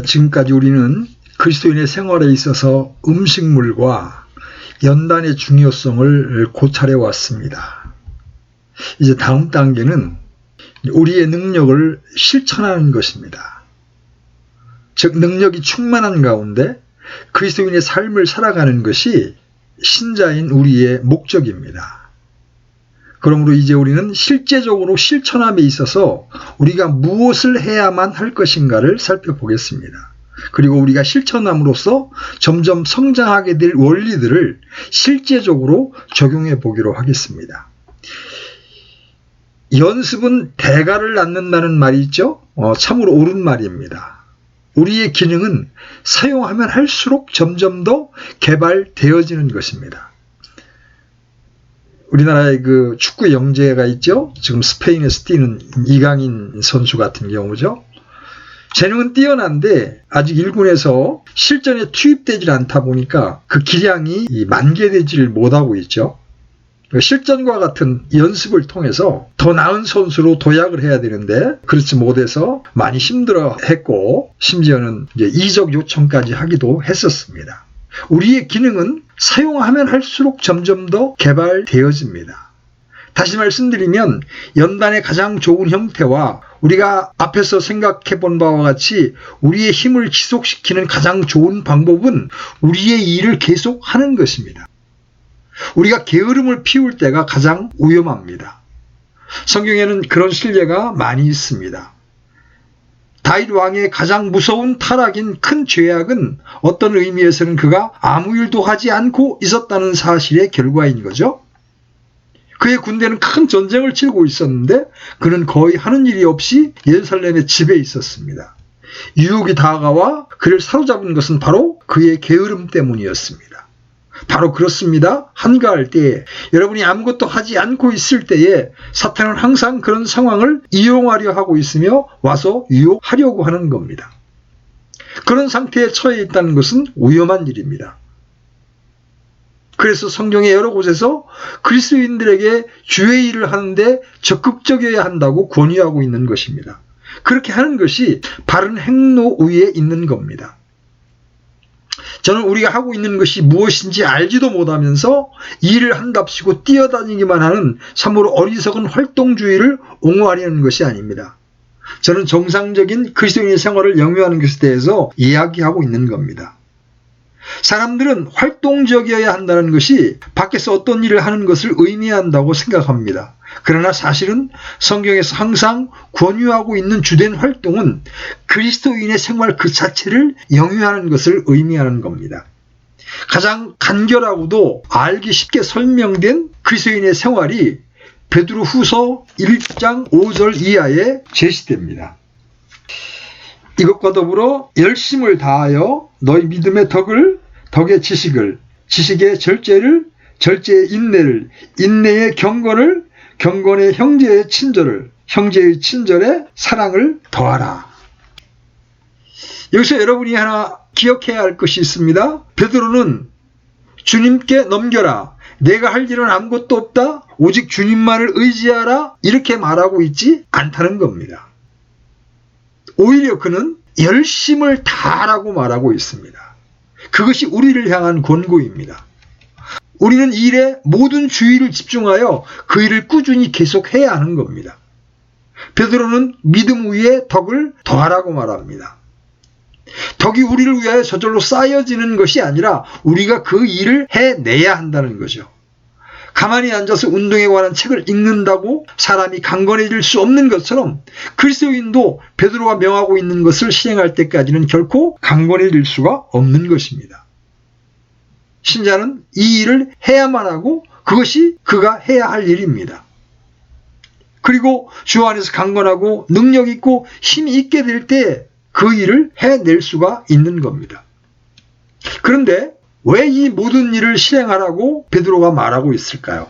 지금까지 우리는 그리스도인의 생활에 있어서 음식물과 연단의 중요성을 고찰해 왔습니다. 이제 다음 단계는 우리의 능력을 실천하는 것입니다. 즉 능력이 충만한 가운데 그리스도인의 삶을 살아가는 것이 신자인 우리의 목적입니다. 그러므로 이제 우리는 실제적으로 실천함에 있어서 우리가 무엇을 해야만 할 것인가를 살펴보겠습니다. 그리고 우리가 실천함으로써 점점 성장하게 될 원리들을 실제적으로 적용해 보기로 하겠습니다. 연습은 대가를 낳는다는 말이 있죠? 참으로 옳은 말입니다. 우리의 기능은 사용하면 할수록 점점 더 개발되어지는 것입니다. 우리나라의 그 축구 영재가 있죠? 지금 스페인에서 뛰는 이강인 선수 같은 경우죠. 재능은 뛰어난데 아직 1군에서 실전에 투입되질 않다 보니까 그 기량이 만개되지를 못하고 있죠. 실전과 같은 연습을 통해서 더 나은 선수로 도약을 해야 되는데 그렇지 못해서 많이 힘들어했고 심지어는 이제 이적 요청까지 하기도 했었습니다. 우리의 기능은 사용하면 할수록 점점 더 개발되어집니다. 다시 말씀드리면 연단의 가장 좋은 형태와 우리가 앞에서 생각해 본 바와 같이 우리의 힘을 지속시키는 가장 좋은 방법은 우리의 일을 계속하는 것입니다. 우리가 게으름을 피울 때가 가장 위험합니다. 성경에는 그런 실례가 많이 있습니다. 다윗 왕의 가장 무서운 타락인 큰 죄악은 어떤 의미에서는 그가 아무 일도 하지 않고 있었다는 사실의 결과인 거죠. 그의 군대는 큰 전쟁을 치르고 있었는데 그는 거의 하는 일이 없이 예루살렘의 집에 있었습니다. 유혹이 다가와 그를 사로잡은 것은 바로 그의 게으름 때문이었습니다. 바로 그렇습니다. 한가할 때에 여러분이 아무것도 하지 않고 있을 때에 사탄은 항상 그런 상황을 이용하려 하고 있으며 와서 유혹하려고 하는 겁니다. 그런 상태에 처해 있다는 것은 위험한 일입니다. 그래서 성경의 여러 곳에서 그리스도인들에게 주의 일을 하는데 적극적이어야 한다고 권유하고 있는 것입니다. 그렇게 하는 것이 바른 행로 위에 있는 겁니다. 저는 우리가 하고 있는 것이 무엇인지 알지도 못하면서 일을 한답시고 뛰어다니기만 하는 참으로 어리석은 활동주의를 옹호하려는 것이 아닙니다. 저는 정상적인 그리스도인의 생활을 영위하는 것에 대해서 이야기하고 있는 겁니다. 사람들은 활동적이어야 한다는 것이 밖에서 어떤 일을 하는 것을 의미한다고 생각합니다. 그러나 사실은 성경에서 항상 권유하고 있는 주된 활동은 그리스도인의 생활 그 자체를 영위하는 것을 의미하는 겁니다. 가장 간결하고도 알기 쉽게 설명된 그리스도인의 생활이 베드로후서 1장 5절 이하에 제시됩니다. 이것과 더불어 열심을 다하여 너희 믿음의 덕을, 덕의 지식을, 지식의 절제를, 절제의 인내를, 인내의 경건을, 경건의 형제의 친절을, 형제의 친절에 사랑을 더하라. 여기서 여러분이 하나 기억해야 할 것이 있습니다. 베드로는 주님께 넘겨라. 내가 할 일은 아무것도 없다. 오직 주님만을 의지하라. 이렇게 말하고 있지 않다는 겁니다. 오히려 그는 열심을 다하라고 말하고 있습니다. 그것이 우리를 향한 권고입니다. 우리는 일에 모든 주의를 집중하여 그 일을 꾸준히 계속해야 하는 겁니다. 베드로는 믿음 위에 덕을 더하라고 말합니다. 덕이 우리를 위하여 저절로 쌓여지는 것이 아니라 우리가 그 일을 해내야 한다는 거죠. 가만히 앉아서 운동에 관한 책을 읽는다고 사람이 강건해질 수 없는 것처럼 그리스도인도 베드로가 명하고 있는 것을 실행할 때까지는 결코 강건해질 수가 없는 것입니다. 신자는 이 일을 해야만 하고 그것이 그가 해야 할 일입니다. 그리고 주 안에서 강건하고 능력 있고 힘이 있게 될 때 그 일을 해낼 수가 있는 겁니다. 그런데 왜 이 모든 일을 실행하라고 베드로가 말하고 있을까요?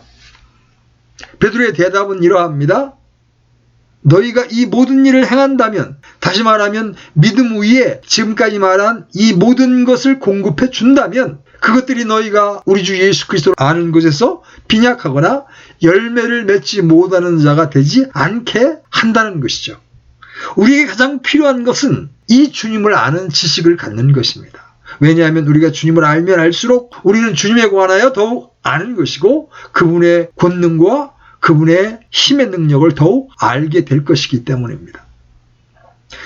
베드로의 대답은 이러합니다. 너희가 이 모든 일을 행한다면, 다시 말하면 믿음 위에 지금까지 말한 이 모든 것을 공급해 준다면 그것들이 너희가 우리 주 예수 그리스도를 아는 것에서 빈약하거나 열매를 맺지 못하는 자가 되지 않게 한다는 것이죠. 우리에게 가장 필요한 것은 이 주님을 아는 지식을 갖는 것입니다. 왜냐하면 우리가 주님을 알면 알수록 우리는 주님에 관하여 더욱 아는 것이고 그분의 권능과 그분의 힘의 능력을 더욱 알게 될 것이기 때문입니다.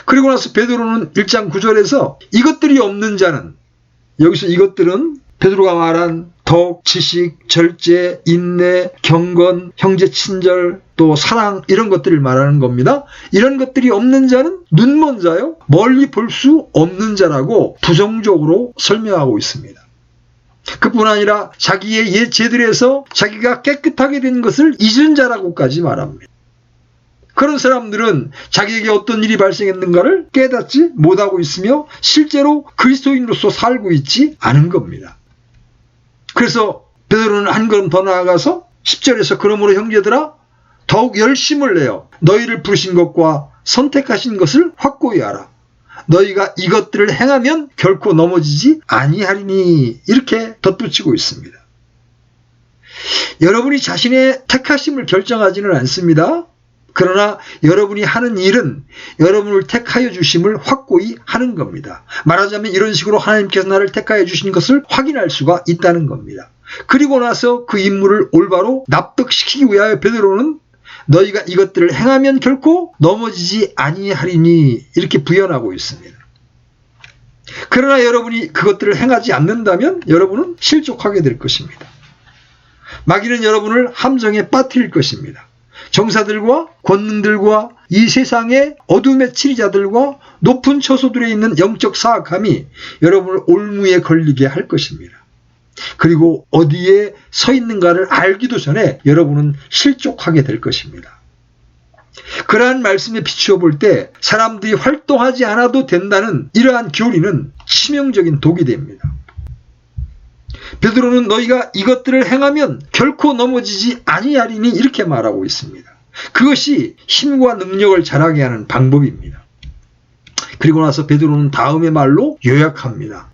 그리고 나서 베드로는 1장 9절에서 이것들이 없는 자는, 여기서 이것들은 베드로가 말한 덕, 지식, 절제, 인내, 경건, 형제 친절, 또 사랑, 이런 것들을 말하는 겁니다. 이런 것들이 없는 자는 눈먼 자요, 멀리 볼 수 없는 자라고 부정적으로 설명하고 있습니다. 그뿐 아니라 자기의 옛 죄들에서 자기가 깨끗하게 된 것을 잊은 자라고까지 말합니다. 그런 사람들은 자기에게 어떤 일이 발생했는가를 깨닫지 못하고 있으며 실제로 그리스도인으로서 살고 있지 않은 겁니다. 그래서 베드로는 한 걸음 더 나아가서 10절에서 그러므로 형제들아 더욱 열심을 내어 너희를 부르신 것과 선택하신 것을 확고히 알아. 너희가 이것들을 행하면 결코 넘어지지 아니하리니, 이렇게 덧붙이고 있습니다. 여러분이 자신의 택하심을 결정하지는 않습니다. 그러나 여러분이 하는 일은 여러분을 택하여 주심을 확고히 하는 겁니다. 말하자면 이런 식으로 하나님께서 나를 택하여 주신 것을 확인할 수가 있다는 겁니다. 그리고 나서 그 임무를 올바로 납득시키기 위하여 베드로는 너희가 이것들을 행하면 결코 넘어지지 아니하리니, 이렇게 부연하고 있습니다. 그러나 여러분이 그것들을 행하지 않는다면 여러분은 실족하게 될 것입니다. 마귀는 여러분을 함정에 빠뜨릴 것입니다. 정사들과 권능들과 이 세상의 어둠의 치리자들과 높은 처소들에 있는 영적 사악함이 여러분을 올무에 걸리게 할 것입니다. 그리고 어디에 서 있는가를 알기도 전에 여러분은 실족하게 될 것입니다. 그러한 말씀에 비추어 볼 때 사람들이 활동하지 않아도 된다는 이러한 교리는 치명적인 독이 됩니다. 베드로는 너희가 이것들을 행하면 결코 넘어지지 아니하리니, 이렇게 말하고 있습니다. 그것이 힘과 능력을 자라게 하는 방법입니다. 그리고 나서 베드로는 다음의 말로 요약합니다.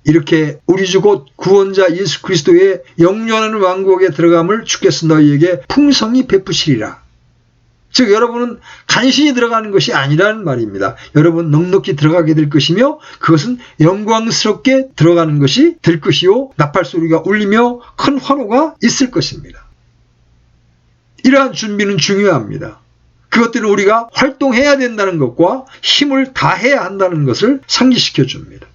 이렇게 우리 주 곧 구원자 예수 그리스도의 영원한 왕국에 들어감을 주께서 너희에게 풍성히 베푸시리라. 즉 여러분은 간신히 들어가는 것이 아니라는 말입니다. 여러분 넉넉히 들어가게 될 것이며 그것은 영광스럽게 들어가는 것이 될 것이요, 나팔소리가 울리며 큰 환호가 있을 것입니다. 이러한 준비는 중요합니다. 그것들은 우리가 활동해야 된다는 것과 힘을 다해야 한다는 것을 상기시켜 줍니다.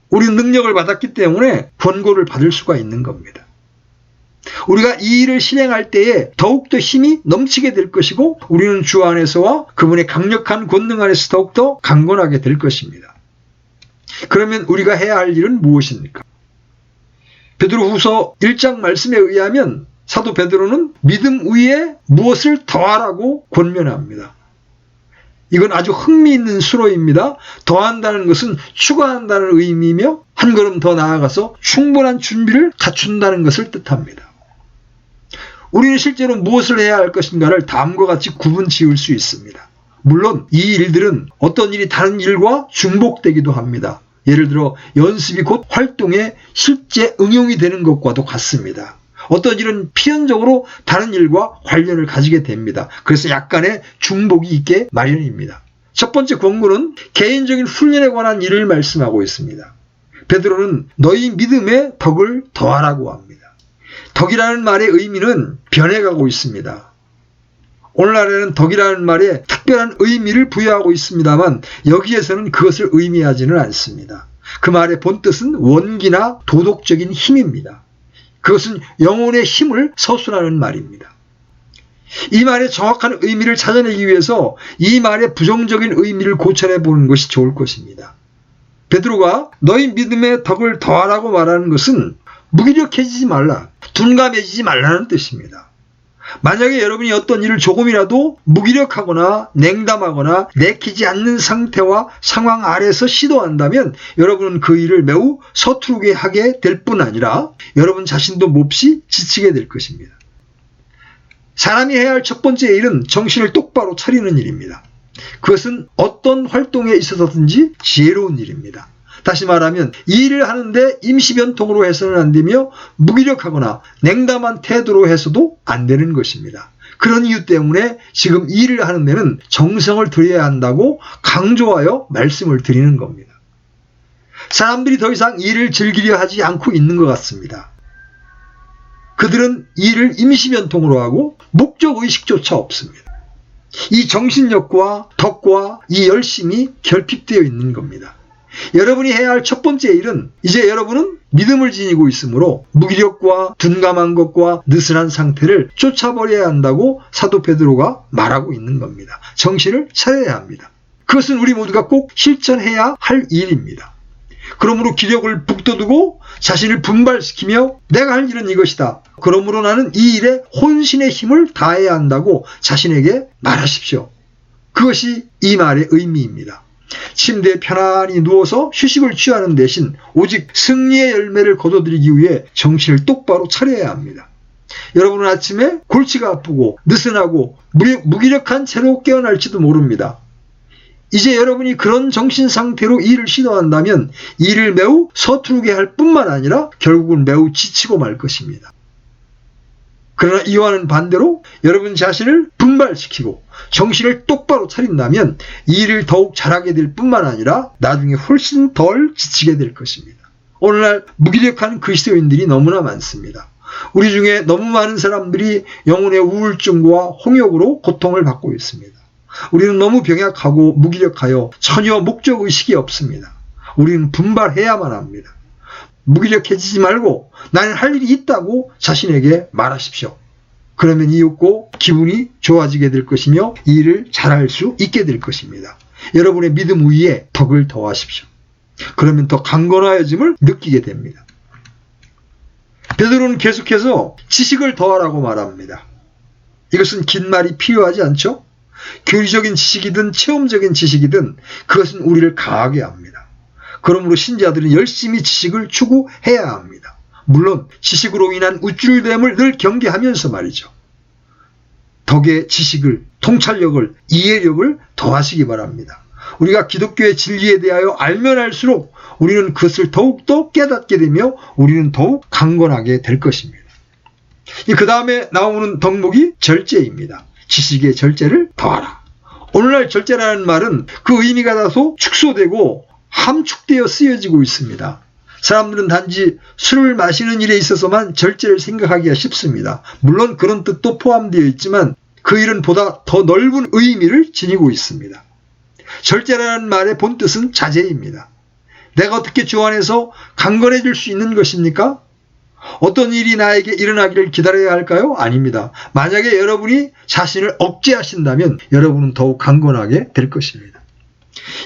우리는 능력을 받았기 때문에 권고를 받을 수가 있는 겁니다. 우리가 이 일을 실행할 때에 더욱더 힘이 넘치게 될 것이고 우리는 주 안에서와 그분의 강력한 권능 안에서 더욱더 강건하게 될 것입니다. 그러면 우리가 해야 할 일은 무엇입니까? 베드로후서 1장 말씀에 의하면 사도 베드로는 믿음 위에 무엇을 더하라고 권면합니다. 이건 아주 흥미있는 수로입니다. 더한다는 것은 추가한다는 의미이며 한 걸음 더 나아가서 충분한 준비를 갖춘다는 것을 뜻합니다. 우리는 실제로 무엇을 해야 할 것인가를 다음과 같이 구분 지을 수 있습니다. 물론 이 일들은 어떤 일이 다른 일과 중복되기도 합니다. 예를 들어 연습이 곧 활동에 실제 응용이 되는 것과도 같습니다. 어떤 일은 필연적으로 다른 일과 관련을 가지게 됩니다. 그래서 약간의 중복이 있게 마련입니다. 첫 번째 권고는 개인적인 훈련에 관한 일을 말씀하고 있습니다. 베드로는 너희 믿음의 덕을 더하라고 합니다. 덕이라는 말의 의미는 변해가고 있습니다. 오늘날에는 덕이라는 말에 특별한 의미를 부여하고 있습니다만 여기에서는 그것을 의미하지는 않습니다. 그 말의 본뜻은 원기나 도덕적인 힘입니다. 그것은 영혼의 힘을 서술하는 말입니다. 이 말의 정확한 의미를 찾아내기 위해서 이 말의 부정적인 의미를 고찰해 보는 것이 좋을 것입니다. 베드로가 너희 믿음의 덕을 더하라고 말하는 것은 무기력해지지 말라, 둔감해지지 말라는 뜻입니다. 만약에 여러분이 어떤 일을 조금이라도 무기력하거나 냉담하거나 내키지 않는 상태와 상황 아래서 시도한다면 여러분은 그 일을 매우 서투르게 하게 될 뿐 아니라 여러분 자신도 몹시 지치게 될 것입니다. 사람이 해야 할 첫 번째 일은 정신을 똑바로 차리는 일입니다. 그것은 어떤 활동에 있어서든지 지혜로운 일입니다. 다시 말하면 이 일을 하는데 임시변통으로 해서는 안 되며 무기력하거나 냉담한 태도로 해서도 안 되는 것입니다. 그런 이유 때문에 지금 일을 하는 데는 정성을 들여야 한다고 강조하여 말씀을 드리는 겁니다. 사람들이 더 이상 일을 즐기려 하지 않고 있는 것 같습니다. 그들은 일을 임시변통으로 하고 목적의식조차 없습니다. 이 정신력과 덕과 이 열심이 결핍되어 있는 겁니다. 여러분이 해야 할 첫 번째 일은 이제 여러분은 믿음을 지니고 있으므로 무기력과 둔감한 것과 느슨한 상태를 쫓아버려야 한다고 사도 베드로가 말하고 있는 겁니다. 정신을 차려야 합니다. 그것은 우리 모두가 꼭 실천해야 할 일입니다. 그러므로 기력을 북돋우고 자신을 분발시키며 내가 할 일은 이것이다. 그러므로 나는 이 일에 혼신의 힘을 다해야 한다고 자신에게 말하십시오. 그것이 이 말의 의미입니다. 침대에 편안히 누워서 휴식을 취하는 대신 오직 승리의 열매를 거둬들이기 위해 정신을 똑바로 차려야 합니다. 여러분은 아침에 골치가 아프고 느슨하고 무기력한 채로 깨어날지도 모릅니다. 이제 여러분이 그런 정신 상태로 일을 시도한다면 일을 매우 서투르게 할 뿐만 아니라 결국은 매우 지치고 말 것입니다. 그러나 이와는 반대로 여러분 자신을 분발시키고 정신을 똑바로 차린다면 일을 더욱 잘하게 될 뿐만 아니라 나중에 훨씬 덜 지치게 될 것입니다. 오늘날 무기력한 그리스도인들이 너무나 많습니다. 우리 중에 너무 많은 사람들이 영혼의 우울증과 홍역으로 고통을 받고 있습니다. 우리는 너무 병약하고 무기력하여 전혀 목적의식이 없습니다. 우리는 분발해야만 합니다. 무기력해지지 말고 나는 할 일이 있다고 자신에게 말하십시오. 그러면 이윽고 기분이 좋아지게 될 것이며 일을 잘할 수 있게 될 것입니다. 여러분의 믿음 위에 덕을 더하십시오. 그러면 더 강건하여짐을 느끼게 됩니다. 베드로는 계속해서 지식을 더하라고 말합니다. 이것은 긴 말이 필요하지 않죠? 교리적인 지식이든 체험적인 지식이든 그것은 우리를 강하게 합니다. 그러므로 신자들은 열심히 지식을 추구해야 합니다. 물론 지식으로 인한 우쭐됨을 늘 경계하면서 말이죠. 덕의 지식을, 통찰력을, 이해력을 더하시기 바랍니다. 우리가 기독교의 진리에 대하여 알면 알수록 우리는 그것을 더욱더 깨닫게 되며 우리는 더욱 강건하게 될 것입니다. 그 다음에 나오는 덕목이 절제입니다. 지식의 절제를 더하라. 오늘날 절제라는 말은 그 의미가 다소 축소되고 함축되어 쓰여지고 있습니다. 사람들은 단지 술을 마시는 일에 있어서만 절제를 생각하기가 쉽습니다. 물론 그런 뜻도 포함되어 있지만 그 일은 보다 더 넓은 의미를 지니고 있습니다. 절제라는 말의 본뜻은 자제입니다. 내가 어떻게 주안에서 강건해질 수 있는 것입니까? 어떤 일이 나에게 일어나기를 기다려야 할까요? 아닙니다. 만약에 여러분이 자신을 억제하신다면 여러분은 더욱 강건하게 될 것입니다.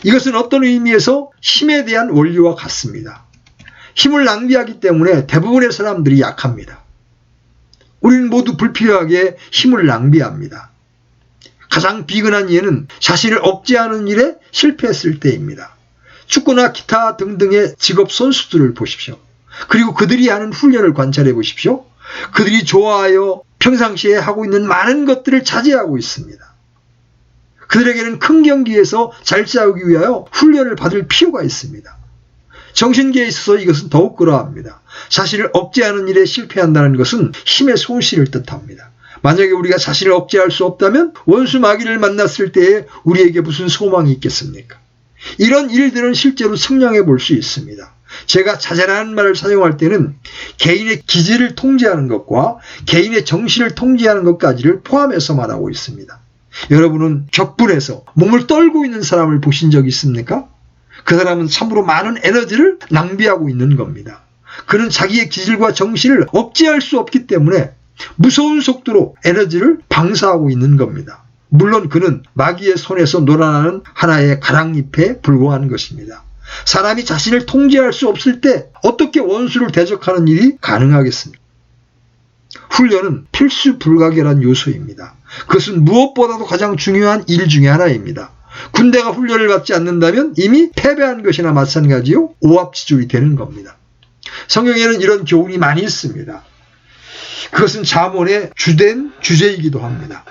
이것은 어떤 의미에서 힘에 대한 원리와 같습니다. 힘을 낭비하기 때문에 대부분의 사람들이 약합니다. 우리는 모두 불필요하게 힘을 낭비합니다. 가장 비근한 예는 자신을 억제하는 일에 실패했을 때입니다. 축구나 기타 등등의 직업 선수들을 보십시오. 그리고 그들이 하는 훈련을 관찰해 보십시오. 그들이 좋아하여 평상시에 하고 있는 많은 것들을 자제하고 있습니다. 그들에게는 큰 경기에서 잘 싸우기 위하여 훈련을 받을 필요가 있습니다. 정신계에 있어서 이것은 더욱 그러합니다. 자신을 억제하는 일에 실패한다는 것은 힘의 손실을 뜻합니다. 만약에 우리가 자신을 억제할 수 없다면 원수 마귀를 만났을 때에 우리에게 무슨 소망이 있겠습니까? 이런 일들은 실제로 측량해 볼 수 있습니다. 제가 자제라는 말을 사용할 때는 개인의 기질을 통제하는 것과 개인의 정신을 통제하는 것까지를 포함해서 말하고 있습니다. 여러분은 격분해서 몸을 떨고 있는 사람을 보신 적 있습니까? 그 사람은 참으로 많은 에너지를 낭비하고 있는 겁니다. 그는 자기의 기질과 정신을 억제할 수 없기 때문에 무서운 속도로 에너지를 방사하고 있는 겁니다. 물론 그는 마귀의 손에서 놀아나는 하나의 가랑잎에 불과한 것입니다. 사람이 자신을 통제할 수 없을 때 어떻게 원수를 대적하는 일이 가능하겠습니까? 훈련은 필수 불가결한 요소입니다. 그것은 무엇보다도 가장 중요한 일 중에 하나입니다. 군대가 훈련을 받지 않는다면 이미 패배한 것이나 마찬가지요, 오합지졸이 되는 겁니다. 성경에는 이런 교훈이 많이 있습니다. 그것은 잠언의 주된 주제이기도 합니다.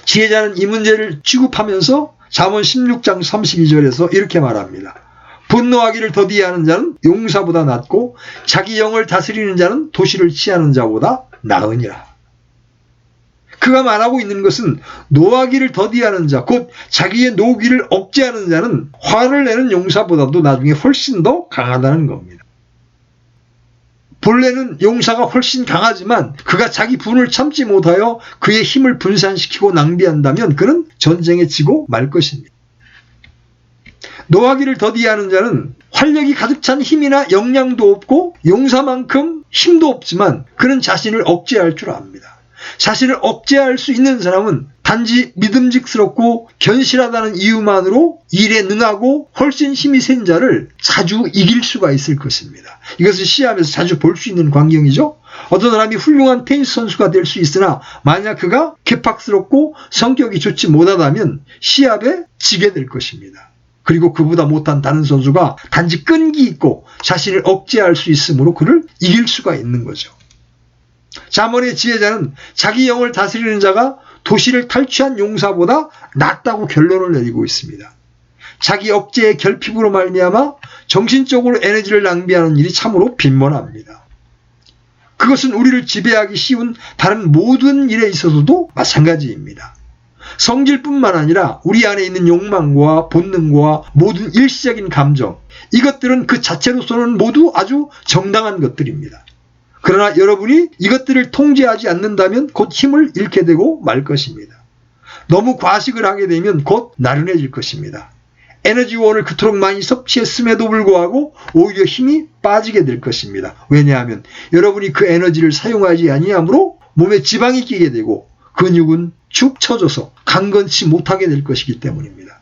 지혜자는 이 문제를 취급하면서 잠언 16장 32절에서 이렇게 말합니다. 분노하기를 더디하는 자는 용사보다 낫고 자기 영을 다스리는 자는 도시를 취하는 자보다 나으니라. 그가 말하고 있는 것은 노하기를 더디하는 자, 곧 자기의 노기를 억제하는 자는 화를 내는 용사보다도 나중에 훨씬 더 강하다는 겁니다. 본래는 용사가 훨씬 강하지만 그가 자기 분을 참지 못하여 그의 힘을 분산시키고 낭비한다면 그는 전쟁에 지고 말 것입니다. 노하기를 더디하는 자는 활력이 가득 찬 힘이나 역량도 없고 용사만큼 힘도 없지만 그는 자신을 억제할 줄 압니다. 자신을 억제할 수 있는 사람은 단지 믿음직스럽고 견실하다는 이유만으로 일에 능하고 훨씬 힘이 센 자를 자주 이길 수가 있을 것입니다. 이것을 시합에서 자주 볼 수 있는 광경이죠. 어떤 사람이 훌륭한 테니스 선수가 될 수 있으나 만약 그가 개팍스럽고 성격이 좋지 못하다면 시합에 지게 될 것입니다. 그리고 그보다 못한 다른 선수가 단지 끈기 있고 자신을 억제할 수 있으므로 그를 이길 수가 있는 거죠. 잠언의 지혜자는 자기 영을 다스리는 자가 도시를 탈취한 용사보다 낫다고 결론을 내리고 있습니다. 자기 억제의 결핍으로 말미암아 정신적으로 에너지를 낭비하는 일이 참으로 빈번합니다. 그것은 우리를 지배하기 쉬운 다른 모든 일에 있어서도 마찬가지입니다. 성질뿐만 아니라 우리 안에 있는 욕망과 본능과 모든 일시적인 감정, 이것들은 그 자체로서는 모두 아주 정당한 것들입니다. 그러나 여러분이 이것들을 통제하지 않는다면 곧 힘을 잃게 되고 말 것입니다. 너무 과식을 하게 되면 곧 나른해질 것입니다. 에너지원을 그토록 많이 섭취했음에도 불구하고 오히려 힘이 빠지게 될 것입니다. 왜냐하면 여러분이 그 에너지를 사용하지 아니하므로 몸에 지방이 끼게 되고 근육은 축 처져서 강건치 못하게 될 것이기 때문입니다.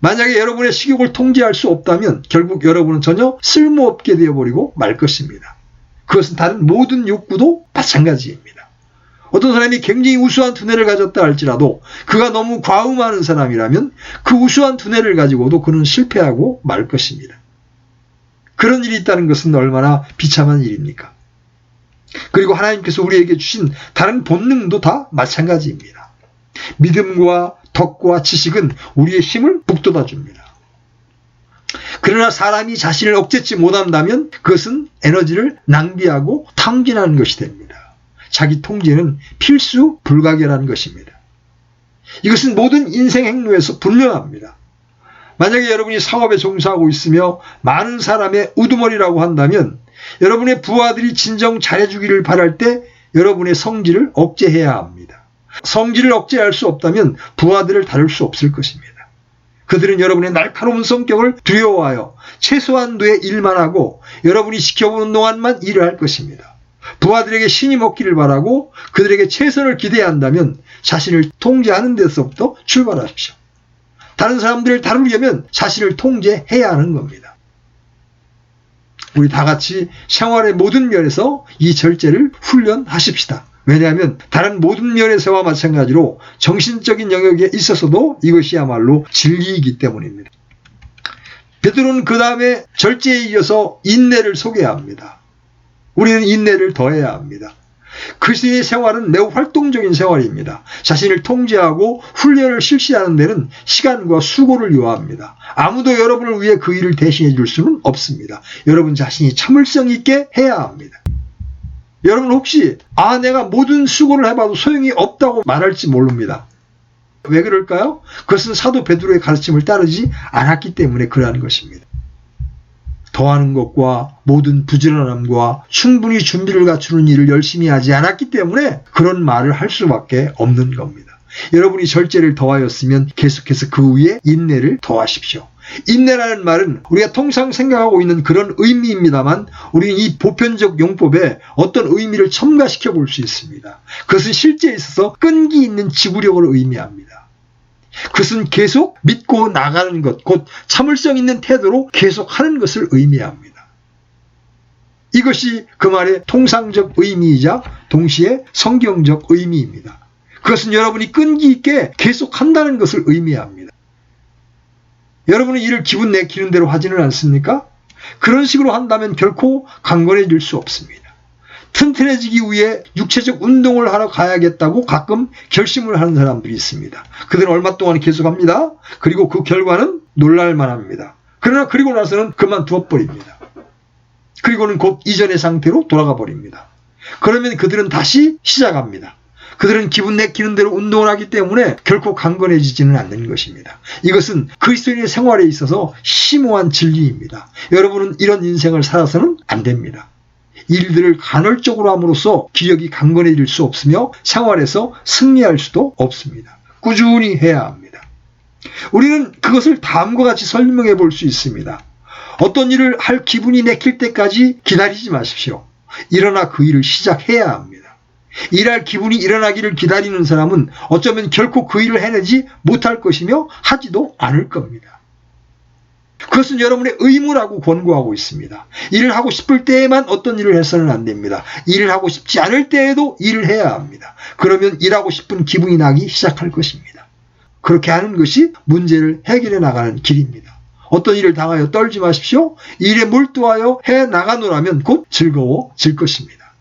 만약에 여러분의 식욕을 통제할 수 없다면 결국 여러분은 전혀 쓸모없게 되어버리고 말 것입니다. 그것은 다른 모든 욕구도 마찬가지입니다. 어떤 사람이 굉장히 우수한 두뇌를 가졌다 할지라도 그가 너무 과음하는 사람이라면 그 우수한 두뇌를 가지고도 그는 실패하고 말 것입니다. 그런 일이 있다는 것은 얼마나 비참한 일입니까? 그리고 하나님께서 우리에게 주신 다른 본능도 다 마찬가지입니다. 믿음과 덕과 지식은 우리의 힘을 북돋아 줍니다. 그러나 사람이 자신을 억제치 못한다면 그것은 에너지를 낭비하고 탕진하는 것이 됩니다. 자기 통제는 필수 불가결한 것입니다. 이것은 모든 인생 행로에서 분명합니다. 만약에 여러분이 사업에 종사하고 있으며 많은 사람의 우두머리라고 한다면 여러분의 부하들이 진정 잘해주기를 바랄 때 여러분의 성질을 억제해야 합니다. 성질을 억제할 수 없다면 부하들을 다룰 수 없을 것입니다. 그들은 여러분의 날카로운 성격을 두려워하여 최소한도의 일만 하고 여러분이 지켜보는 동안만 일을 할 것입니다. 부하들에게 신이 먹기를 바라고 그들에게 최선을 기대한다면 자신을 통제하는 데서부터 출발하십시오. 다른 사람들을 다루려면 자신을 통제해야 하는 겁니다. 우리 다 같이 생활의 모든 면에서 이 절제를 훈련하십시다. 왜냐하면 다른 모든 면에서와 마찬가지로 정신적인 영역에 있어서도 이것이야말로 진리이기 때문입니다. 베드로는 그 다음에 절제에 이어서 인내를 소개합니다. 우리는 인내를 더해야 합니다. 그리스도인의 생활은 매우 활동적인 생활입니다. 자신을 통제하고 훈련을 실시하는 데는 시간과 수고를 요합니다. 아무도 여러분을 위해 그 일을 대신해 줄 수는 없습니다. 여러분 자신이 참을성 있게 해야 합니다. 여러분 혹시 내가 모든 수고를 해봐도 소용이 없다고 말할지 모릅니다. 왜 그럴까요? 그것은 사도 베드로의 가르침을 따르지 않았기 때문에 그러한 것입니다. 더하는 것과 모든 부지런함과 충분히 준비를 갖추는 일을 열심히 하지 않았기 때문에 그런 말을 할 수밖에 없는 겁니다. 여러분이 절제를 더하였으면 계속해서 그 위에 인내를 더하십시오. 인내라는 말은 우리가 통상 생각하고 있는 그런 의미입니다만 우리는 이 보편적 용법에 어떤 의미를 첨가시켜 볼 수 있습니다. 그것은 실제에 있어서 끈기 있는 지구력을 의미합니다. 그것은 계속 믿고 나가는 것, 곧 참을성 있는 태도로 계속하는 것을 의미합니다. 이것이 그 말의 통상적 의미이자 동시에 성경적 의미입니다. 그것은 여러분이 끈기 있게 계속한다는 것을 의미합니다. 여러분은 일을 기분 내키는 대로 하지는 않습니까? 그런 식으로 한다면 결코 강건해질 수 없습니다. 튼튼해지기 위해 육체적 운동을 하러 가야겠다고 가끔 결심을 하는 사람들이 있습니다. 그들은 얼마 동안 계속합니다. 그리고 그 결과는 놀랄만합니다. 그러나 그리고 나서는 그만두어 버립니다. 그리고는 곧 이전의 상태로 돌아가 버립니다. 그러면 그들은 다시 시작합니다. 그들은 기분 내키는 대로 운동을 하기 때문에 결코 강건해지지는 않는 것입니다. 이것은 그리스도인의 생활에 있어서 심오한 진리입니다. 여러분은 이런 인생을 살아서는 안 됩니다. 일들을 간헐적으로 함으로써 기력이 강건해질 수 없으며 생활에서 승리할 수도 없습니다. 꾸준히 해야 합니다. 우리는 그것을 다음과 같이 설명해 볼 수 있습니다. 어떤 일을 할 기분이 내킬 때까지 기다리지 마십시오. 일어나 그 일을 시작해야 합니다. 일할 기분이 일어나기를 기다리는 사람은 어쩌면 결코 그 일을 해내지 못할 것이며 하지도 않을 겁니다. 그것은 여러분의 의무라고 권고하고 있습니다. 일을 하고 싶을 때에만 어떤 일을 해서는 안 됩니다. 일을 하고 싶지 않을 때에도 일을 해야 합니다. 그러면 일하고 싶은 기분이 나기 시작할 것입니다. 그렇게 하는 것이 문제를 해결해 나가는 길입니다. 어떤 일을 당하여 떨지 마십시오. 일에 몰두하여 해 나가노라면 곧 즐거워질 것입니다.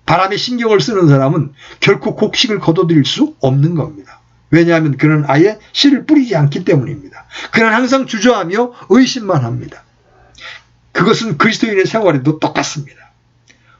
바람에 신경을 쓰는 사람은 결코 곡식을 거둬들일 수 없는 겁니다. 왜냐하면 그는 아예 씨를 뿌리지 않기 때문입니다. 그는 항상 주저하며 의심만 합니다. 그것은 그리스도인의 생활에도 똑같습니다.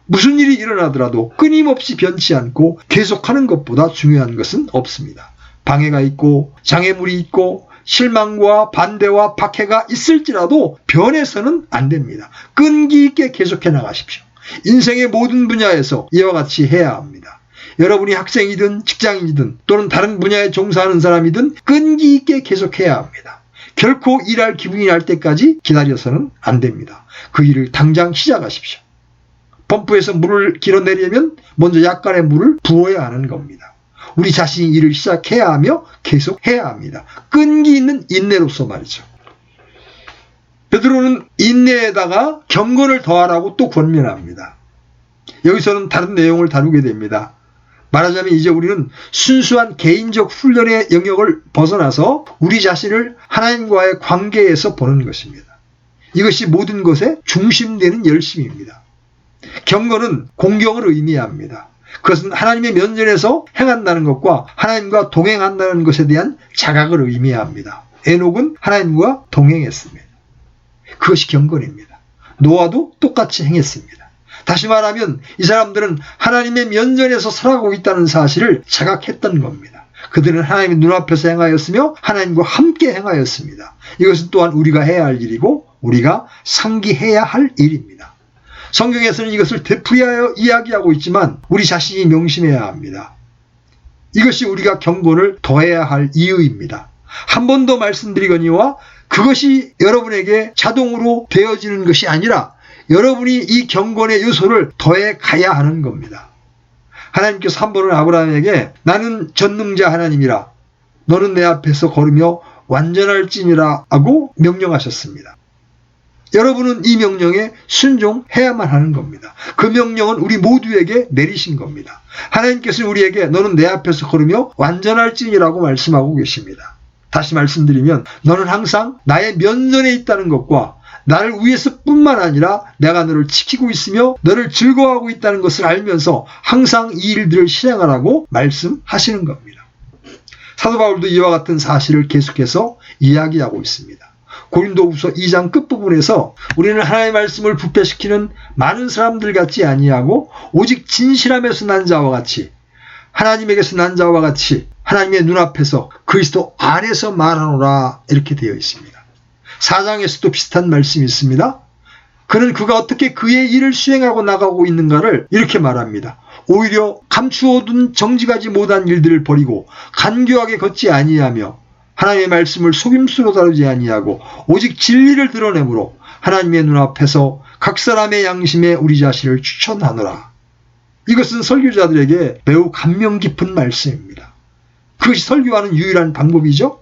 무슨 일이 일어나더라도 끊임없이 변치 않고 계속하는 것보다 중요한 것은 없습니다. 방해가 있고 장애물이 있고 실망과 반대와 박해가 있을지라도 변해서는 안 됩니다. 끈기 있게 계속해 나가십시오. 인생의 모든 분야에서 이와 같이 해야 합니다. 여러분이 학생이든 직장인이든 또는 다른 분야에 종사하는 사람이든 끈기 있게 계속해야 합니다. 결코 일할 기분이 날 때까지 기다려서는 안 됩니다. 그 일을 당장 시작하십시오. 펌프에서 물을 길어내려면 먼저 약간의 물을 부어야 하는 겁니다. 우리 자신이 일을 시작해야 하며 계속해야 합니다. 끈기 있는 인내로서 말이죠. 베드로는 인내에다가 경건을 더하라고 또 권면합니다. 여기서는 다른 내용을 다루게 됩니다. 말하자면 이제 우리는 순수한 개인적 훈련의 영역을 벗어나서 우리 자신을 하나님과의 관계에서 보는 것입니다. 이것이 모든 것에 중심되는 열심입니다. 경건은 공경을 의미합니다. 그것은 하나님의 면전에서 행한다는 것과 하나님과 동행한다는 것에 대한 자각을 의미합니다. 에녹은 하나님과 동행했습니다. 그것이 경건입니다. 노아도 똑같이 행했습니다. 다시 말하면 이 사람들은 하나님의 면전에서 살아가고 있다는 사실을 자각했던 겁니다. 그들은 하나님의 눈앞에서 행하였으며 하나님과 함께 행하였습니다. 이것은 또한 우리가 해야 할 일이고 우리가 상기해야 할 일입니다. 성경에서는 이것을 되풀이하여 이야기하고 있지만 우리 자신이 명심해야 합니다. 이것이 우리가 경건을 더해야 할 이유입니다. 한 번 더 말씀드리거니와 그것이 여러분에게 자동으로 되어지는 것이 아니라 여러분이 이 경건의 요소를 더해 가야 하는 겁니다. 하나님께서 한 번은 아브라함에게 나는 전능자 하나님이라 너는 내 앞에서 걸으며 완전할지니라 하고 명령하셨습니다. 여러분은 이 명령에 순종해야만 하는 겁니다. 그 명령은 우리 모두에게 내리신 겁니다. 하나님께서는 우리에게 너는 내 앞에서 걸으며 완전할지니라고 말씀하고 계십니다. 다시 말씀드리면 너는 항상 나의 면전에 있다는 것과 나를 위해서뿐만 아니라 내가 너를 지키고 있으며 너를 즐거워하고 있다는 것을 알면서 항상 이 일들을 실행하라고 말씀하시는 겁니다. 사도 바울도 이와 같은 사실을 계속해서 이야기하고 있습니다. 고린도후서 2장 끝부분에서 우리는 하나님의 말씀을 부패시키는 많은 사람들 같지 아니하고 오직 진실함에서 난 자와 같이 하나님에게서 난 자와 같이 하나님의 눈앞에서 그리스도 안에서 말하노라 이렇게 되어 있습니다. 4장에서도 비슷한 말씀이 있습니다. 그는 그가 어떻게 그의 일을 수행하고 나가고 있는가를 이렇게 말합니다. 오히려 감추어둔 정직하지 못한 일들을 버리고 간교하게 걷지 아니하며 하나님의 말씀을 속임수로 다루지 아니하고 오직 진리를 드러내므로 하나님의 눈앞에서 각 사람의 양심에 우리 자신을 추천하노라. 이것은 설교자들에게 매우 감명 깊은 말씀입니다. 그것이 설교하는 유일한 방법이죠.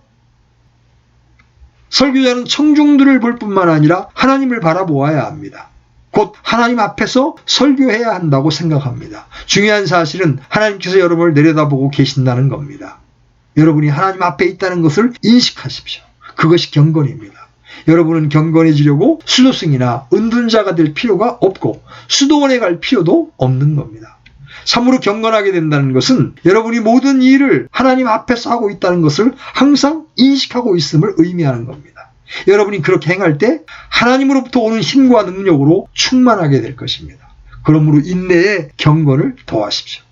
설교자는 청중들을 볼 뿐만 아니라 하나님을 바라보아야 합니다. 곧 하나님 앞에서 설교해야 한다고 생각합니다. 중요한 사실은 하나님께서 여러분을 내려다보고 계신다는 겁니다. 여러분이 하나님 앞에 있다는 것을 인식하십시오. 그것이 경건입니다. 여러분은 경건해지려고 수도승이나 은둔자가 될 필요가 없고 수도원에 갈 필요도 없는 겁니다. 참으로 경건하게 된다는 것은 여러분이 모든 일을 하나님 앞에서 하고 있다는 것을 항상 인식하고 있음을 의미하는 겁니다. 여러분이 그렇게 행할 때 하나님으로부터 오는 힘과 능력으로 충만하게 될 것입니다. 그러므로 인내에 경건을 더하십시오.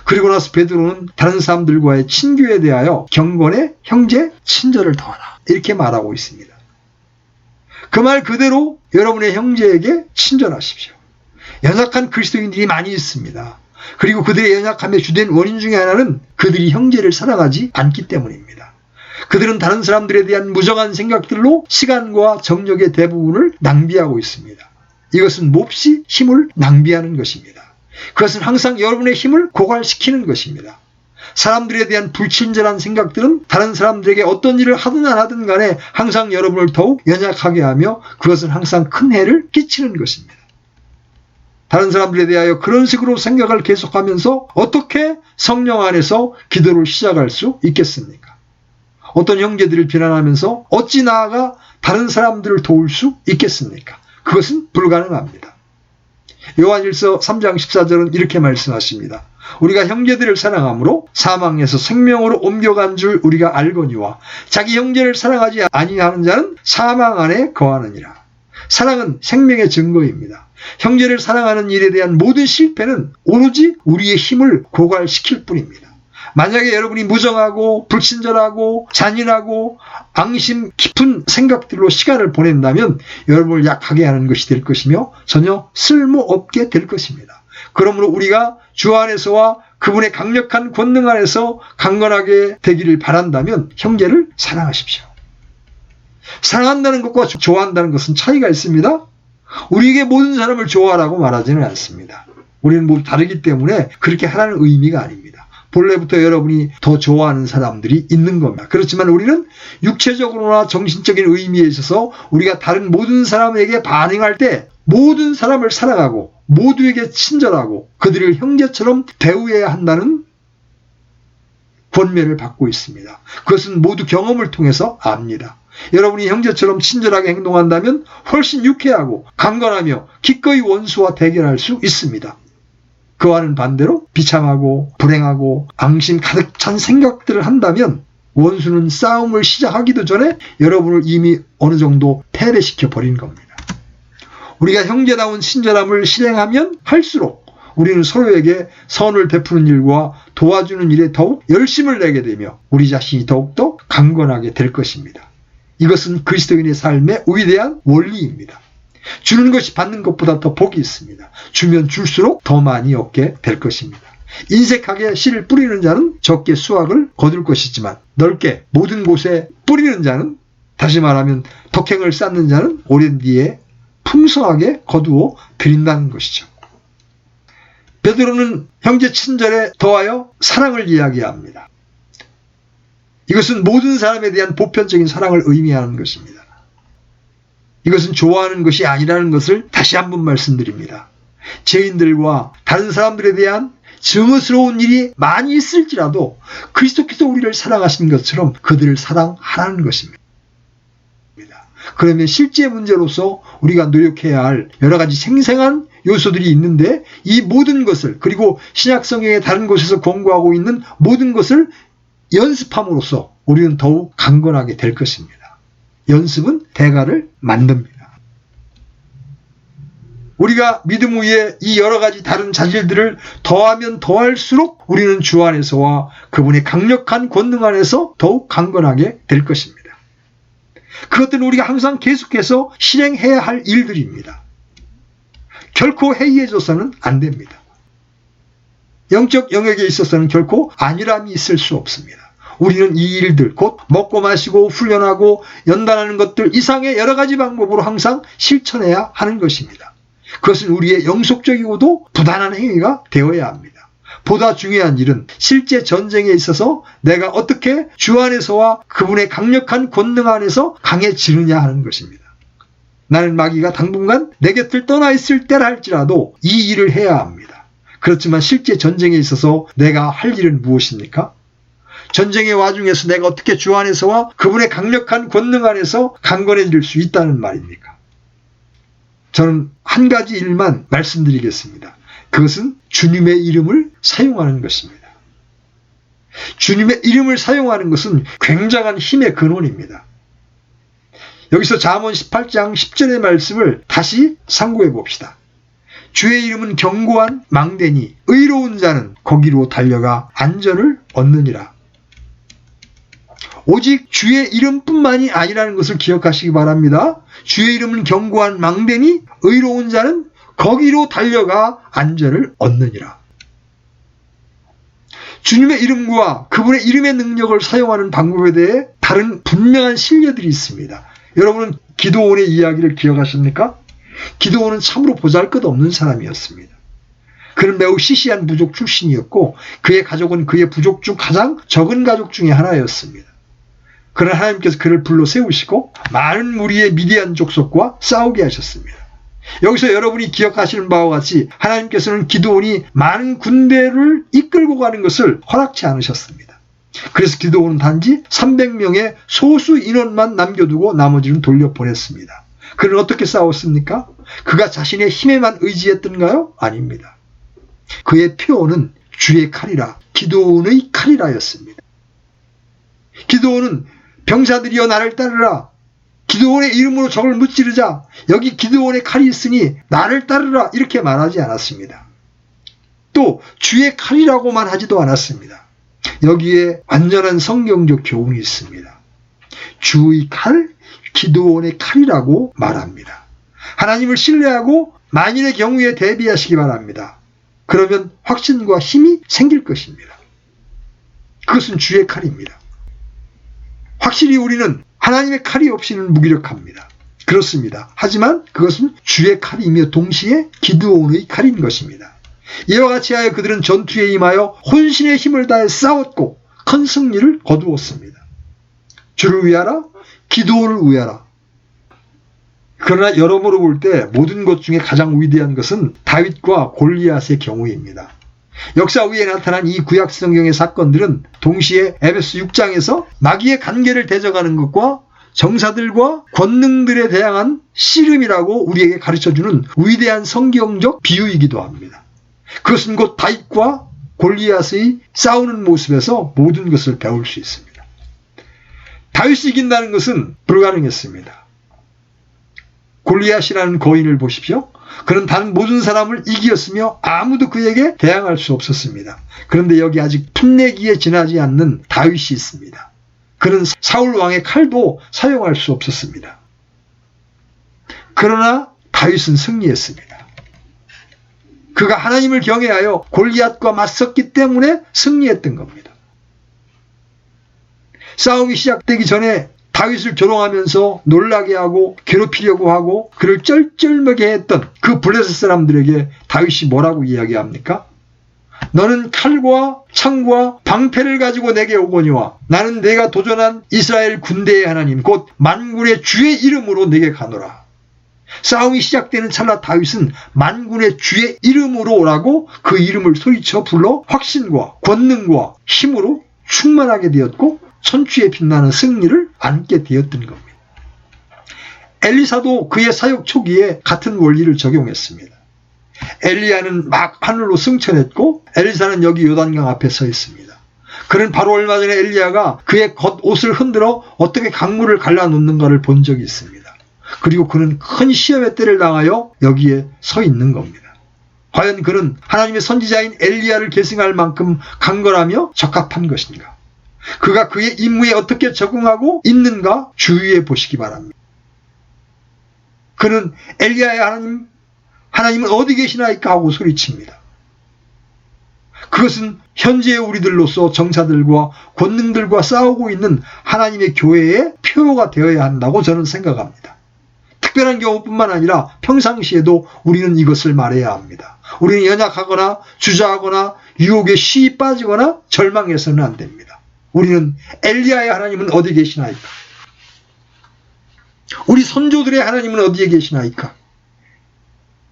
그리고 나서 베드로는 다른 사람들과의 친교에 대하여 경건에 형제 친절을 더하라 이렇게 말하고 있습니다. 그 말 그대로 여러분의 형제에게 친절하십시오. 연약한 그리스도인들이 많이 있습니다. 그리고 그들의 연약함의 주된 원인 중에 하나는 그들이 형제를 사랑하지 않기 때문입니다. 그들은 다른 사람들에 대한 무정한 생각들로 시간과 정력의 대부분을 낭비하고 있습니다. 이것은 몹시 힘을 낭비하는 것입니다. 그것은 항상 여러분의 힘을 고갈시키는 것입니다. 사람들에 대한 불친절한 생각들은 다른 사람들에게 어떤 일을 하든 안 하든 간에 항상 여러분을 더욱 연약하게 하며 그것은 항상 큰 해를 끼치는 것입니다. 다른 사람들에 대하여 그런 식으로 생각을 계속하면서 어떻게 성령 안에서 기도를 시작할 수 있겠습니까? 어떤 형제들을 비난하면서 어찌 나아가 다른 사람들을 도울 수 있겠습니까? 그것은 불가능합니다. 요한일서 3장 14절은 이렇게 말씀하십니다. 우리가 형제들을 사랑함으로 사망에서 생명으로 옮겨간 줄 우리가 알거니와 자기 형제를 사랑하지 아니하는 자는 사망 안에 거하느니라. 사랑은 생명의 증거입니다. 형제를 사랑하는 일에 대한 모든 실패는 오로지 우리의 힘을 고갈시킬 뿐입니다. 만약에 여러분이 무정하고 불친절하고 잔인하고 앙심 깊은 생각들로 시간을 보낸다면 여러분을 약하게 하는 것이 될 것이며 전혀 쓸모없게 될 것입니다. 그러므로 우리가 주 안에서와 그분의 강력한 권능 안에서 강건하게 되기를 바란다면 형제를 사랑하십시오. 사랑한다는 것과 좋아한다는 것은 차이가 있습니다. 우리에게 모든 사람을 좋아하라고 말하지는 않습니다. 우리는 모두 다르기 때문에 그렇게 하라는 의미가 아닙니다. 본래부터 여러분이 더 좋아하는 사람들이 있는 겁니다. 그렇지만 우리는 육체적으로나 정신적인 의미에 있어서 우리가 다른 모든 사람에게 반응할 때 모든 사람을 사랑하고 모두에게 친절하고 그들을 형제처럼 대우해야 한다는 권면을 받고 있습니다. 그것은 모두 경험을 통해서 압니다. 여러분이 형제처럼 친절하게 행동한다면 훨씬 유쾌하고 강건하며 기꺼이 원수와 대결할 수 있습니다. 그와는 반대로 비참하고 불행하고 앙심 가득 찬 생각들을 한다면 원수는 싸움을 시작하기도 전에 여러분을 이미 어느 정도 패배시켜 버린 겁니다. 우리가 형제다운 친절함을 실행하면 할수록 우리는 서로에게 선을 베푸는 일과 도와주는 일에 더욱 열심을 내게 되며 우리 자신이 더욱더 강건하게 될 것입니다. 이것은 그리스도인의 삶의 위대한 원리입니다. 주는 것이 받는 것보다 더 복이 있습니다. 주면 줄수록 더 많이 얻게 될 것입니다. 인색하게 씨를 뿌리는 자는 적게 수확을 거둘 것이지만 넓게 모든 곳에 뿌리는 자는, 다시 말하면 덕행을 쌓는 자는 오랜 뒤에 풍성하게 거두어 드린다는 것이죠. 베드로는 형제 친절에 더하여 사랑을 이야기합니다. 이것은 모든 사람에 대한 보편적인 사랑을 의미하는 것입니다. 이것은 좋아하는 것이 아니라는 것을 다시 한번 말씀드립니다. 죄인들과 다른 사람들에 대한 증오스러운 일이 많이 있을지라도 그리스도께서 우리를 사랑하신 것처럼 그들을 사랑하라는 것입니다. 그러면 실제 문제로서 우리가 노력해야 할 여러 가지 생생한 요소들이 있는데 이 모든 것을, 그리고 신약성경의 다른 곳에서 권고하고 있는 모든 것을 연습함으로써 우리는 더욱 강건하게 될 것입니다. 연습은 대가를 만듭니다. 우리가 믿음 위에 이 여러 가지 다른 자질들을 더하면 더할수록 우리는 주 안에서와 그분의 강력한 권능 안에서 더욱 강건하게 될 것입니다. 그것들은 우리가 항상 계속해서 실행해야 할 일들입니다. 결코 해이해져서는 안 됩니다. 영적 영역에 있어서는 결코 안일함이 있을 수 없습니다. 우리는 이 일들, 곧 먹고 마시고 훈련하고 연단하는 것들 이상의 여러 가지 방법으로 항상 실천해야 하는 것입니다. 그것은 우리의 영속적이고도 부단한 행위가 되어야 합니다. 보다 중요한 일은 실제 전쟁에 있어서 내가 어떻게 주 안에서와 그분의 강력한 권능 안에서 강해지느냐 하는 것입니다. 나는 마귀가 당분간 내 곁을 떠나 있을 때라 할지라도 이 일을 해야 합니다. 그렇지만 실제 전쟁에 있어서 내가 할 일은 무엇입니까? 전쟁의 와중에서 내가 어떻게 주 안에서와 그분의 강력한 권능 안에서 강건해질 수 있다는 말입니까? 저는 한 가지 일만 말씀드리겠습니다. 그것은 주님의 이름을 사용하는 것입니다. 주님의 이름을 사용하는 것은 굉장한 힘의 근원입니다. 여기서 잠언 18장 10절의 말씀을 다시 상고해 봅시다. 주의 이름은 견고한 망대니 의로운 자는 거기로 달려가 안전을 얻느니라. 오직 주의 이름뿐만이 아니라는 것을 기억하시기 바랍니다. 주의 이름은 견고한 망대니 의로운 자는 거기로 달려가 안전을 얻느니라. 주님의 이름과 그분의 이름의 능력을 사용하는 방법에 대해 다른 분명한 신뢰들이 있습니다. 여러분은 기드온의 이야기를 기억하십니까? 기드온은 참으로 보잘것없는 사람이었습니다. 그는 매우 시시한 부족 출신이었고 그의 가족은 그의 부족 중 가장 적은 가족 중에 하나였습니다. 그러나 하나님께서 그를 불러 세우시고 많은 무리의 미디안 족속과 싸우게 하셨습니다. 여기서 여러분이 기억하시는 바와 같이 하나님께서는 기드온이 많은 군대를 이끌고 가는 것을 허락치 않으셨습니다. 그래서 기드온은 단지 300명의 소수 인원만 남겨두고 나머지는 돌려보냈습니다. 그는 어떻게 싸웠습니까? 그가 자신의 힘에만 의지했던가요? 아닙니다. 그의 표어는 주의 칼이라, 기드온의 칼이라였습니다. 기드온은 병사들이여 나를 따르라. 기드온의 이름으로 적을 무찌르자. 여기 기드온의 칼이 있으니 나를 따르라. 이렇게 말하지 않았습니다. 또 주의 칼이라고만 하지도 않았습니다. 여기에 완전한 성경적 교훈이 있습니다. 주의 칼, 기드온의 칼이라고 말합니다. 하나님을 신뢰하고 만일의 경우에 대비하시기 바랍니다. 그러면 확신과 힘이 생길 것입니다. 그것은 주의 칼입니다. 확실히 우리는 하나님의 칼이 없이는 무기력합니다. 그렇습니다. 하지만 그것은 주의 칼이며 동시에 기드온의 칼인 것입니다. 이와 같이 하여 그들은 전투에 임하여 혼신의 힘을 다해 싸웠고 큰 승리를 거두었습니다. 주를 위하라, 기드온을 위하라. 그러나 여러모로 볼 때 모든 것 중에 가장 위대한 것은 다윗과 골리앗의 경우입니다. 역사 위에 나타난 이 구약 성경의 사건들은 동시에 에베소 6장에서 마귀의 관계를 대적하는 것과 정사들과 권능들에 대항한 씨름이라고 우리에게 가르쳐주는 위대한 성경적 비유이기도 합니다. 그것은 곧 다윗과 골리앗의 싸우는 모습에서 모든 것을 배울 수 있습니다. 다윗이 이긴다는 것은 불가능했습니다. 골리앗이라는 거인을 보십시오. 그는 다른 모든 사람을 이겼으며 아무도 그에게 대항할 수 없었습니다. 그런데 여기 아직 풋내기에 지나지 않는 다윗이 있습니다. 그는 사울 왕의 칼도 사용할 수 없었습니다. 그러나 다윗은 승리했습니다. 그가 하나님을 경외하여 골리앗과 맞섰기 때문에 승리했던 겁니다. 싸움이 시작되기 전에 다윗을 조롱하면서 놀라게 하고 괴롭히려고 하고 그를 쩔쩔매게 했던 그 블레셋 사람들에게 다윗이 뭐라고 이야기합니까? 너는 칼과 창과 방패를 가지고 내게 오거니와 나는 내가 도전한 이스라엘 군대의 하나님 곧 만군의 주의 이름으로 내게 가노라. 싸움이 시작되는 찰나 다윗은 만군의 주의 이름으로 오라고 그 이름을 소리쳐 불러 확신과 권능과 힘으로 충만하게 되었고 천추에 빛나는 승리를 안게 되었던 겁니다. 엘리사도 그의 사역 초기에 같은 원리를 적용했습니다. 엘리야는 막 하늘로 승천했고 엘리사는 여기 요단강 앞에 서 있습니다. 그는 바로 얼마 전에 엘리야가 그의 겉옷을 흔들어 어떻게 강물을 갈라놓는가를 본 적이 있습니다. 그리고 그는 큰 시험의 때를 당하여 여기에 서 있는 겁니다. 과연 그는 하나님의 선지자인 엘리야를 계승할 만큼 강건하며 적합한 것인가? 그가 그의 임무에 어떻게 적응하고 있는가 주의해 보시기 바랍니다. 그는 엘리야의 하나님은 어디 계시나이까 하고 소리칩니다. 그것은 현재의 우리들로서 정사들과 권능들과 싸우고 있는 하나님의 교회의 표가 되어야 한다고 저는 생각합니다. 특별한 경우뿐만 아니라 평상시에도 우리는 이것을 말해야 합니다. 우리는 연약하거나 주저하거나 유혹에 쉬이 빠지거나 절망해서는 안 됩니다. 우리는 엘리야의 하나님은 어디 계시나이까? 우리 선조들의 하나님은 어디에 계시나이까?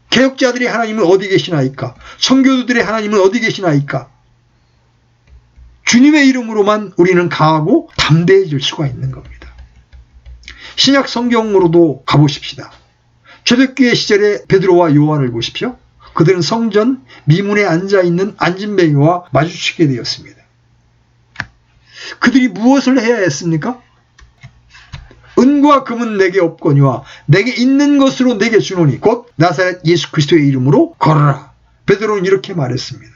개혁자들의 하나님은 어디 계시나이까? 청교도들의 하나님은 어디 계시나이까? 주님의 이름으로만 우리는 강하고 담대해질 수가 있는 겁니다. 신약 성경으로도 가보십시다. 초대교회 시절의 베드로와 요한을 보십시오. 그들은 성전 미문에 앉아있는 안진뱅이와 마주치게 되었습니다. 그들이 무엇을 해야 했습니까? 은과 금은 내게 없거니와 내게 있는 것으로 내게 주노니 곧 나사렛 예수 그리스도의 이름으로 걸어라. 베드로는 이렇게 말했습니다.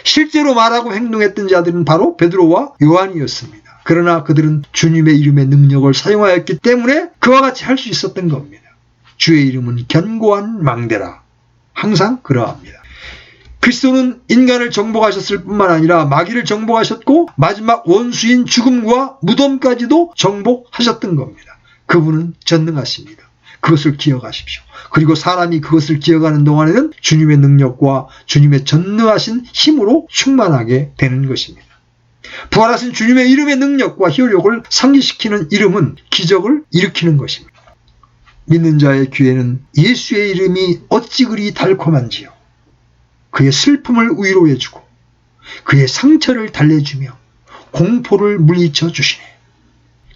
실제로 말하고 행동했던 자들은 바로 베드로와 요한이었습니다. 그러나 그들은 주님의 이름의 능력을 사용하였기 때문에 그와 같이 할 수 있었던 겁니다. 주의 이름은 견고한 망대라. 항상 그러합니다. 그리스도는 인간을 정복하셨을 뿐만 아니라 마귀를 정복하셨고 마지막 원수인 죽음과 무덤까지도 정복하셨던 겁니다. 그분은 전능하십니다. 그것을 기억하십시오. 그리고 사람이 그것을 기억하는 동안에는 주님의 능력과 주님의 전능하신 힘으로 충만하게 되는 것입니다. 부활하신 주님의 이름의 능력과 효력을 상기시키는 이름은 기적을 일으키는 것입니다. 믿는 자의 귀에는 예수의 이름이 어찌 그리 달콤한지요. 그의 슬픔을 위로해주고 그의 상처를 달래주며 공포를 물리쳐 주시네.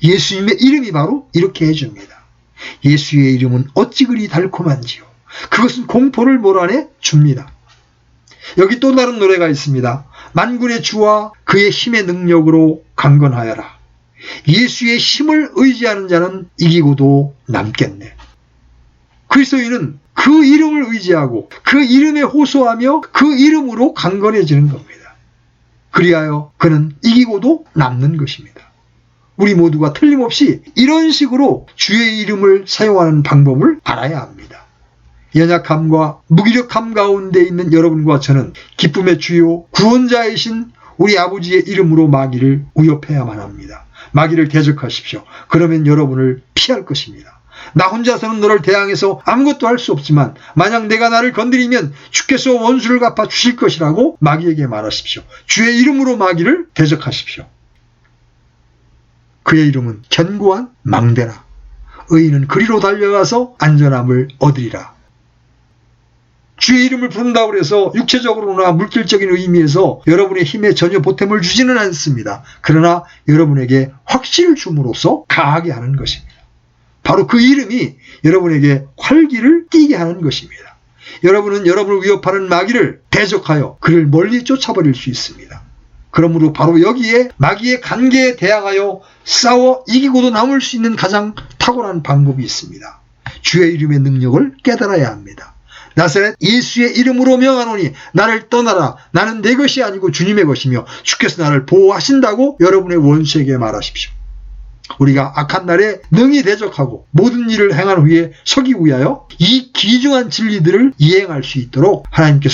예수님의 이름이 바로 이렇게 해줍니다. 예수의 이름은 어찌 그리 달콤한지요. 그것은 공포를 몰아내 줍니다. 여기 또 다른 노래가 있습니다. 만군의 주와 그의 힘의 능력으로 강건하여라. 예수의 힘을 의지하는 자는 이기고도 남겠네. 그리스도인은 그 이름을 의지하고 그 이름에 호소하며 그 이름으로 강건해지는 겁니다. 그리하여 그는 이기고도 남는 것입니다. 우리 모두가 틀림없이 이런 식으로 주의 이름을 사용하는 방법을 알아야 합니다. 연약함과 무기력함 가운데 있는 여러분과 저는 기쁨의 주요 구원자이신 우리 아버지의 이름으로 마귀를 위협해야만 합니다. 마귀를 대적하십시오. 그러면 여러분을 피할 것입니다. 나 혼자서는 너를 대항해서 아무것도 할 수 없지만 만약 내가 나를 건드리면 주께서 원수를 갚아 주실 것이라고 마귀에게 말하십시오. 주의 이름으로 마귀를 대적하십시오. 그의 이름은 견고한 망대라. 의인은 그리로 달려가서 안전함을 얻으리라. 주의 이름을 부른다고 해서 육체적으로나 물질적인 의미에서 여러분의 힘에 전혀 보탬을 주지는 않습니다. 그러나 여러분에게 확신을 줌으로써 강하게 하는 것입니다. 바로 그 이름이 여러분에게 활기를 띠게 하는 것입니다. 여러분은 여러분을 위협하는 마귀를 대적하여 그를 멀리 쫓아버릴 수 있습니다. 그러므로 바로 여기에 마귀의 간계에 대항하여 싸워 이기고도 남을 수 있는 가장 탁월한 방법이 있습니다. 주의 이름의 능력을 깨달아야 합니다. 나사렛 예수의 이름으로 명하노니 나를 떠나라. 나는 내 것이 아니고 주님의 것이며 주께서 나를 보호하신다고 여러분의 원수에게 말하십시오. 우리가 악한 날에 능히 대적하고 모든 일을 행한 후에 서기 위하여 이 귀중한 진리들을 이행할 수 있도록 하나님께서